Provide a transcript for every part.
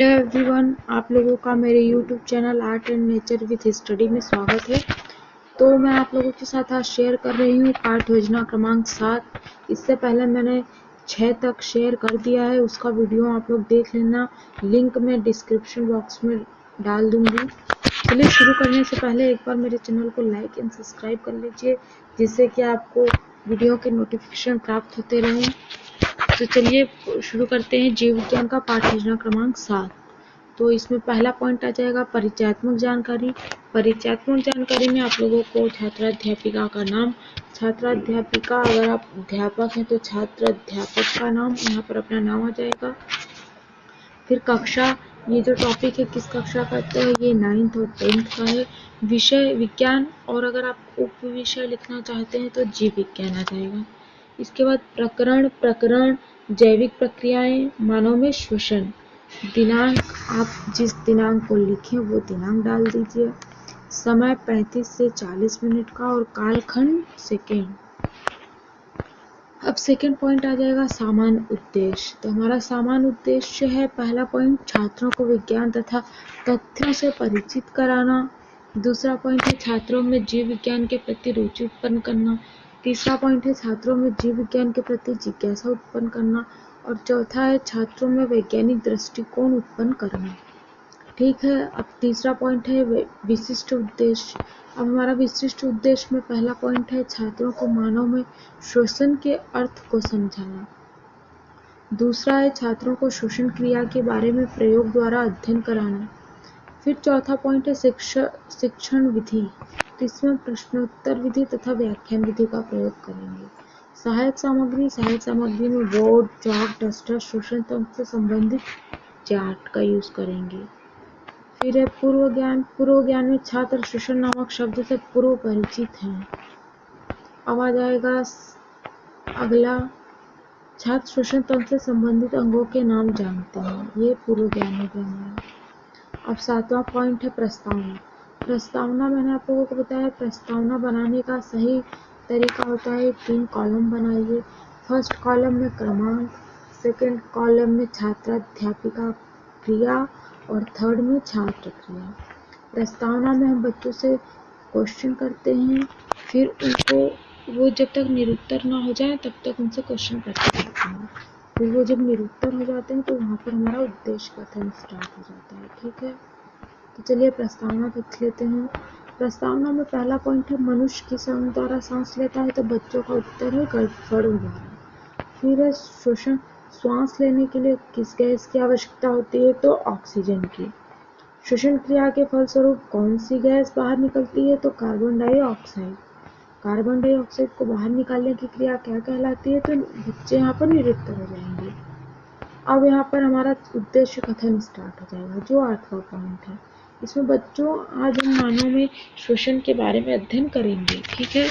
Hello everyone, आप लोगों का मेरे YouTube channel art and nature with study में स्वागत है। तो मैं आप लोगों के साथ आज शेयर कर रही हूँ पाठ योजना क्रमांक 7। इससे पहले मैंने 6 तक शेयर कर दिया है, उसका वीडियो आप लोग देख लेना, लिंक मैं डिस्क्रिप्शन बॉक्स में डाल दूँगी। चलिए शुरू करने से पहले एक बार मेरे चैनल को लाइक एंड सब्सक्राइब कर लीजिए, जिससे कि आपको वीडियो के नोटिफिकेशन प्राप्त होते रहें। तो चलिए शुरू करते हैं जीव विज्ञान का पाठ योजना क्रमांक 7। तो इसमें पहला पॉइंट आ जाएगा परिचयात्मक जानकारी। परिचयात्मक जानकारी में आप लोगों को छात्राध्यापिका का नाम, छात्राध्यापिका अगर आप अध्यापक हैं तो छात्र अध्यापक का नाम, यहाँ पर अपना नाम आ जाएगा। फिर कक्षा, ये जो टॉपिक है किस कक्षा का है, ये 9th और 10th का है। विषय विज्ञान, और अगर आप उप विषय लिखना चाहते हैं तो जीव विज्ञान आ जाएगा। इसके बाद प्रकरण जैविक प्रक्रियाएं, मानव में श्वसन। दिनांक, आप जिस दिनांक को लिखें वो दिनांक डाल दीजिए। समय 35 से 40 मिनट का और कालखंड सेकेंड। अब सेकेंड पॉइंट आ जाएगा सामान्य उद्देश्य। तो हमारा सामान्य उद्देश्य है, पहला पॉइंट छात्रों को विज्ञान तथा तथ्यों से परिचित कराना। दूसरा पॉइंट है छात्रों में जीव विज्ञान के प्रति रुचि उत्पन्न करना। तीसरा पॉइंट है छात्रों में जीव विज्ञान के प्रति जिज्ञासा उत्पन्न करना। और चौथा है छात्रों में वैज्ञानिक दृष्टिकोण उत्पन्न करना। ठीक है, अब तीसरा पॉइंट है विशिष्ट उद्देश्य। अब हमारा विशिष्ट उद्देश्य में पहला पॉइंट है छात्रों को मानव में श्वसन के अर्थ को समझाना। दूसरा है छात्रों को श्वसन क्रिया के बारे में प्रयोग द्वारा अध्ययन कराना। फिर चौथा पॉइंट है शिक्षण विधि। तो इसमें प्रश्नोत्तर विधि तथा व्याख्यान विधि का प्रयोग करेंगे। सहायक सामग्री में बोर्ड, चॉक, डस्टर, श्वसन तंत्र से संबंधित चार्ट का यूज करेंगे। फिर है पूर्व ज्ञान में छात्र श्वसन नामक शब्द से पूर्व परिचित हैं। अब आ जाएगा अगला, छात्र श्वसन तंत्र से संबंधित अंगों के नाम जानते हैं। ये पूर्व ज्ञान हो गया हमारा। अब 7वां पॉइंट है प्रस्तावना मैंने आप लोगों को बताया, प्रस्तावना बनाने का सही तरीका होता है 3 कॉलम बनाइए। फर्स्ट कॉलम में क्रमांक, सेकंड कॉलम में छात्राध्यापिका क्रिया और थर्ड में छात्र क्रिया। प्रस्तावना में हम बच्चों से क्वेश्चन करते हैं, फिर उनको वो जब तक निरुत्तर ना हो जाए तब तक उनसे क्वेश्चन करते रहते हैं। फिर वो जब निरुत्तर हो जाते हैं तो वहाँ पर हमारा उद्देश्य कथन स्टार्ट हो जाता है। ठीक है, तो चलिए प्रस्तावना देख लेते हैं। प्रस्तावना में पहला पॉइंट है मनुष्य किस अंग द्वारा सांस लेता है, तो बच्चों का उत्तर है गड़फड़ द्वारा। फिर है श्वसन, श्वास लेने के लिए किस गैस की आवश्यकता होती है, तो ऑक्सीजन की। श्वसन क्रिया के फलस्वरूप कौन सी गैस बाहर निकलती है, तो कार्बन डाइऑक्साइड। कार्बन डाइऑक्साइड को बाहर निकालने की क्रिया क्या कहलाती है, तो बच्चे यहाँ पर निरुत्तर हो जाएंगे। अब यहाँ पर हमारा उद्देश्य कथन स्टार्ट हो जाएगा, जो 8वां पॉइंट है। इसमें बच्चों आज हम मानव में श्वसन के बारे में अध्ययन करेंगे। ठीक है,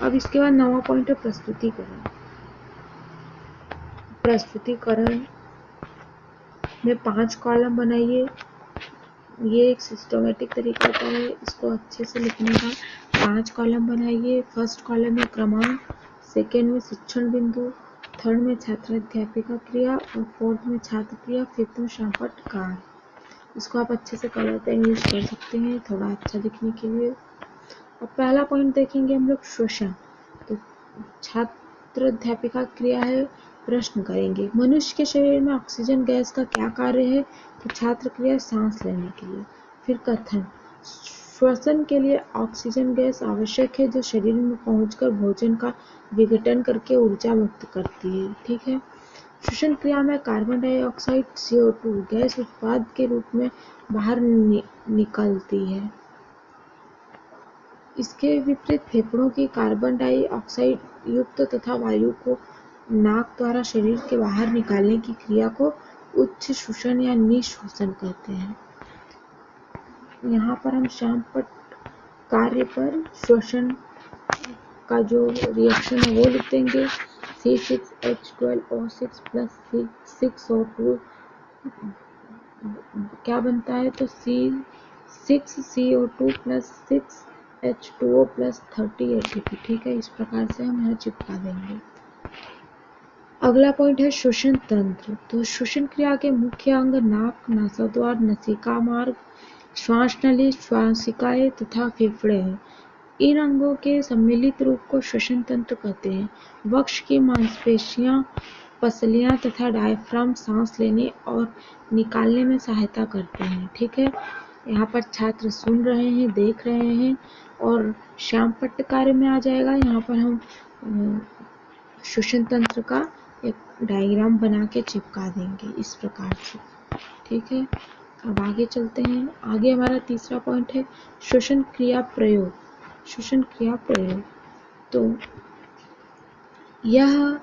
अब इसके बाद 9वां पॉइंट है प्रस्तुतिकरण। प्रस्तुतिकरण में 5 कॉलम बनाइए। ये एक सिस्टमेटिक तरीका होता है इसको अच्छे से लिखने का। 5 कॉलम बनाइए। फर्स्ट कॉलम में क्रमांक, सेकेंड में शिक्षण बिंदु, थर्ड में छात्राध्यापिका क्रिया और फोर्थ में छात्र क्रिया, फिफ्थ में शांपट कार्य। इसको आप अच्छे से कलर पेन यूज कर सकते हैं थोड़ा अच्छा दिखने के लिए। अब पहला पॉइंट देखेंगे हम लोग श्वसन। तो छात्राध्यापिका क्रिया है, प्रश्न करेंगे मनुष्य के शरीर में ऑक्सीजन गैस का क्या कार्य है, तो छात्र क्रिया सांस लेने के लिए। फिर कथन, श्वसन के लिए ऑक्सीजन गैस आवश्यक है जो शरीर में पहुंचकर भोजन का विघटन करके ऊर्जा मुक्त करती है। ठीक है, श्वसन क्रिया में कार्बन डाइऑक्साइड CO2 गैस उत्पाद के रूप में बाहर निकलती है। इसके विपरीत फेफड़ों की कार्बन डाइऑक्साइड युक्त तथा वायु को नाक द्वारा शरीर के बाहर निकालने की क्रिया को उच्च श्वसन या निःश्वसन कहते हैं। यहाँ पर हम शांपट कार्य पर श्वसन का जो रिएक्शन है वो लिख देंगे। C6H12O6 प्लस C6O2 क्या बनता है, तो C6CO2 plus 6H2O plus 30 ATP। ठीक है, इस प्रकार से हम यहाँ चिपका देंगे। अगला पॉइंट है श्वसन तंत्र। तो श्वसन क्रिया के मुख्य अंग नाक, नासाद्वार, नसिका मार्ग, श्वास नली, श्वासिकाएं तथा फेफड़े हैं। इन अंगों के सम्मिलित रूप को श्वसन तंत्र कहते हैं। वक्ष की मांसपेशियां, पसलियां तथा डायफ्राम सांस लेने और निकालने में सहायता करते हैं। ठीक है, यहाँ पर छात्र सुन रहे हैं, देख रहे हैं और श्याम पट्ट कार्य में आ जाएगा। यहाँ पर हम श्वसन तंत्र का एक डायग्राम बना के चिपका देंगे इस प्रकार से। ठीक है, अब आगे चलते हैं। आगे हमारा तीसरा पॉइंट है श्वसन क्रिया प्रयोग। श्वसन क्रिया प्रयोग, तो यह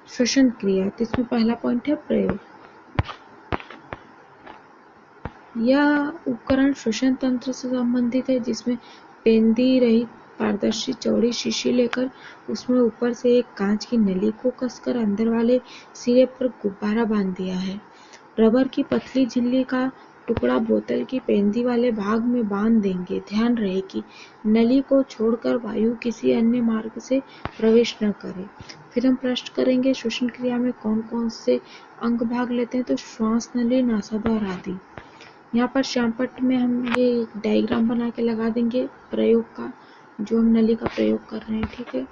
श्वसन क्रिया, तो इसमें पहला पॉइंट है प्रयोग। यह उपकरण श्वसन तंत्र से संबंधित है, जिसमें पेंदी रहित पारदर्शी चौड़ी शीशी लेकर उसमें ऊपर से एक कांच की नली को कसकर अंदर वाले सिरे पर गुब्बारा बांध दिया है। रबर की पतली झिल्ली का टुकड़ा बोतल की पेंदी वाले भाग में बांध देंगे। ध्यान रहे कि नली को छोड़कर वायु किसी अन्य मार्ग से प्रवेश न करे। फिर हम प्रश्न करेंगे श्वसन क्रिया में कौन कौन से अंग भाग लेते हैं, तो श्वास नली, नासाद्वार आदि। यहाँ पर श्यामपट्ट में हम ये डायग्राम बना के लगा देंगे प्रयोग का, जो हम नली का प्रयोग कर रहे हैं। ठीक है,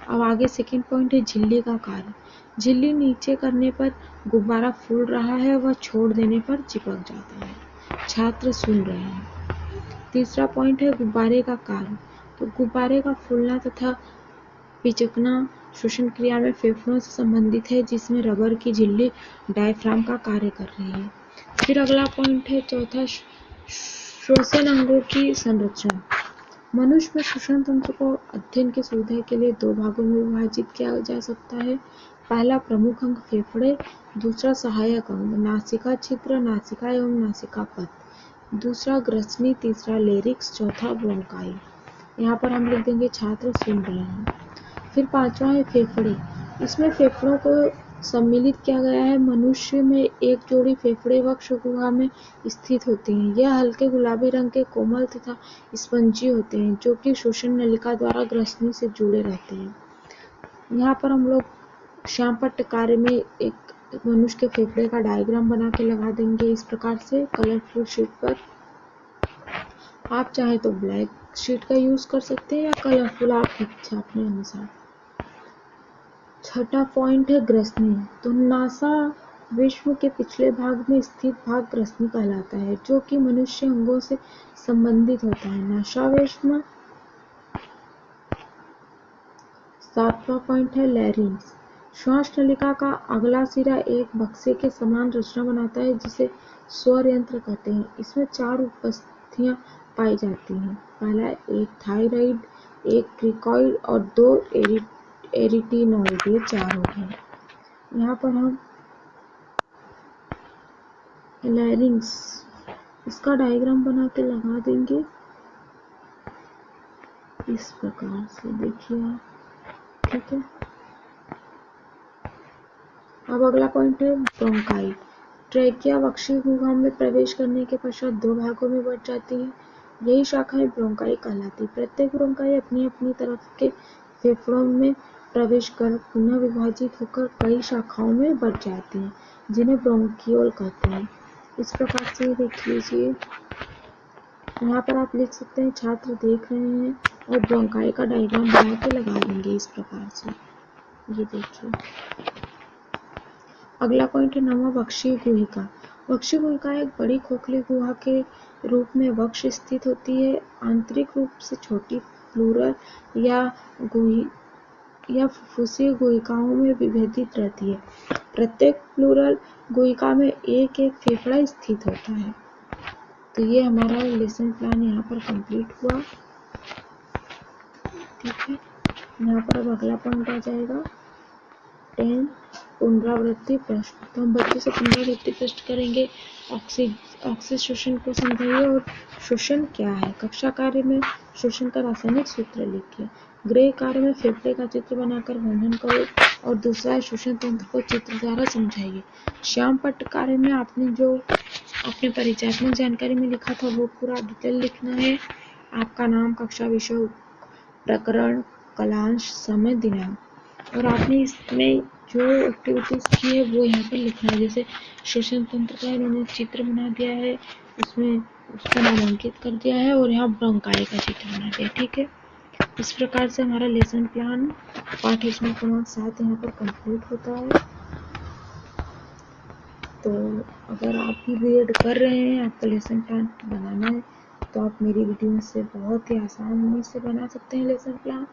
अब आगे सेकंड पॉइंट है झिल्ली का कार्य। झिल्ली नीचे करने पर गुब्बारा फूल रहा है, वह छोड़ देने पर चिपक जाता है। छात्र सुन रहे हैं। तीसरा पॉइंट है गुब्बारे का कार्य। तो गुब्बारे का फूलना तथा पिचकना श्वसन क्रिया में फेफड़ों से संबंधित है, जिसमें रबर की झिल्ली डायफ्राम का कार्य कर रही है। फिर अगला पॉइंट है चौथा, श्वसन अंगों की संरचना। मनुष्य में श्वसन तंत्र को अध्ययन की सुविधा के लिए दो भागों में विभाजित किया जा सकता है। पहला प्रमुख अंग फेफड़े, दूसरा सहायक अंग नासिका छिद्र, नासिका एवं नासिका पथ, दूसरा ग्रसनी, तीसरा लेरिक्स, चौथा ब्रोंकाई। यहाँ पर हम लिख देंगे छात्र सुन रहे हैं। फिर पांचवा है फेफड़े। इसमें फेफड़ों को सम्मिलित किया गया है। मनुष्य में एक जोड़ी फेफड़े वक्ष गुहा में स्थित होते हैं। यह हल्के गुलाबी रंग के कोमल तथा स्पंजी होते हैं, जो कि श्वसन नलिका द्वारा ग्रसनी से जुड़े रहते हैं। यहाँ पर हम लोग श्यामपट्ट कार्य में एक मनुष्य के फेफड़े का डायग्राम बना के लगा देंगे इस प्रकार से कलरफुल शीट पर। आप चाहे तो ब्लैक शीट का यूज कर सकते हैं या कलरफुल, आपकी इच्छा अपने अनुसार। छठा पॉइंट है ग्रसनी। तो नासा विश्व के पिछले भाग में स्थित भाग ग्रसनी कहलाता है, जो कि मनुष्य अंगों से संबंधित होता है। नासावेश्म। सातवां पॉइंट है लैरिंक्स। श्वास नलिका का अगला सिरा एक बक्से के समान रचना बनाता है, जिसे स्वर यंत्र कहते हैं। इसमें चार उपस्थितियां पाई जाती हैं। पहला एक थायराइड, एक क्रिकॉइड और दो एरिटिनॉइड, ये चार हो गए। यहाँ पर हम लैरिंक्स, इसका डायग्राम बना के लगा देंगे इस प्रकार से, देखिए आप। ठीक है, अब अगला पॉइंट है ब्रोंकाई। ट्रेकिया वक्षीय गुहा में प्रवेश करने के पश्चात दो भागों में बढ़ जाती है। यही शाखाएं ब्रोंकाई कहलाती। प्रत्येक ब्रोंकाई अपनी अपनी तरफ के फेफड़ों में प्रवेश कर पुनः विभाजित होकर कई शाखाओं में बढ़ जाती हैं, जिन्हें ब्रोंकियोल कहते हैं। इस प्रकार से देख लीजिए, यहाँ पर आप लिख सकते हैं छात्र देख रहे हैं और ब्रोंकाई का डायग्राम बना के लगा देंगे इस प्रकार से। ये देखिए, अगला पॉइंट है नवा वक्षीय गुहिका। वक्षीय गुहिका एक बड़ी खोखली गुहा के रूप में वक्ष स्थित होती है। आंतरिक रूप से छोटी प्लूरल या फुफ्फुसीय गुहिकाओं में विभेदित रहती है। प्रत्येक प्लूरल गुहिका में एक एक फेफड़ा स्थित होता है। तो ये हमारा लेसन प्लान यहाँ पर कंप्लीट हुआ। ठीक है, यहाँ पर अब अगला पॉइंट आ जाएगा 10 पुनरावृत्ति प्रश्न। तो हम बच्चे से पुनरावृत्ति प्रश्न करेंगे। ऑक्सीजन श्वसन को समझाइए और श्वसन क्या है। कक्षा कार्य में श्वसन का रासायनिक सूत्र लिखिए। गृह कार्य में फेफड़े का चित्र बनाकर वर्णन करो और दूसरा श्वसन तंत्र को चित्र द्वारा समझाइए। श्यामपट्ट कार्य में आपने जो अपने परिचयात्मक जानकारी में लिखा था वो पूरा डिटेल लिखना है। आपका नाम, कक्षा, विषय, प्रकरण, कलांश, समय, दिनांक, और आपने इसमें जो एक्टिविटीज़ की है वो यहाँ पर लिखना है। जैसे श्वसन तंत्र का इन्होंने चित्र बना दिया है, उसमें उसका नामांकित कर दिया है और यहाँ ब्रोंकाई का चित्र बना दिया। ठीक है, इस प्रकार से हमारा लेसन प्लान पाठ योजना क्रमांक 7 यहाँ पर कंप्लीट होता है। तो अगर आप भी बीएड कर रहे हैं, आपका लेसन प्लान बनाना है, तो आप मेरी वीडियो से बहुत ही आसानी से बना सकते हैं लेसन प्लान।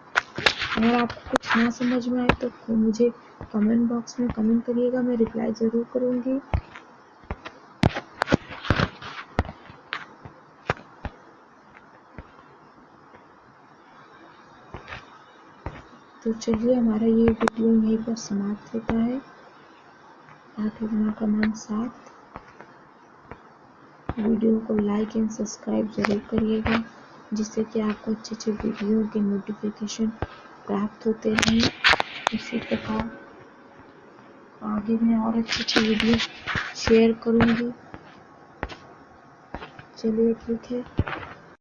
अगर आपको कुछ ना समझ में आए तो मुझे कमेंट बॉक्स में कमेंट करिएगा, मैं रिप्लाई ज़रूर करूँगी। तो चलिए, हमारा ये वीडियो यहीं पर समाप्त होता है। पाठ योजना क्रमांक 7। वीडियो को लाइक एंड सब्सक्राइब जरूर करिएगा, जिससे कि आपको अच्छे अच्छे वीडियो के नोटिफिकेशन प्राप्त होते रहें। इसी प्रकार आगे मैं और अच्छे वीडियो शेयर करूँगी। चलिए, ठीक है।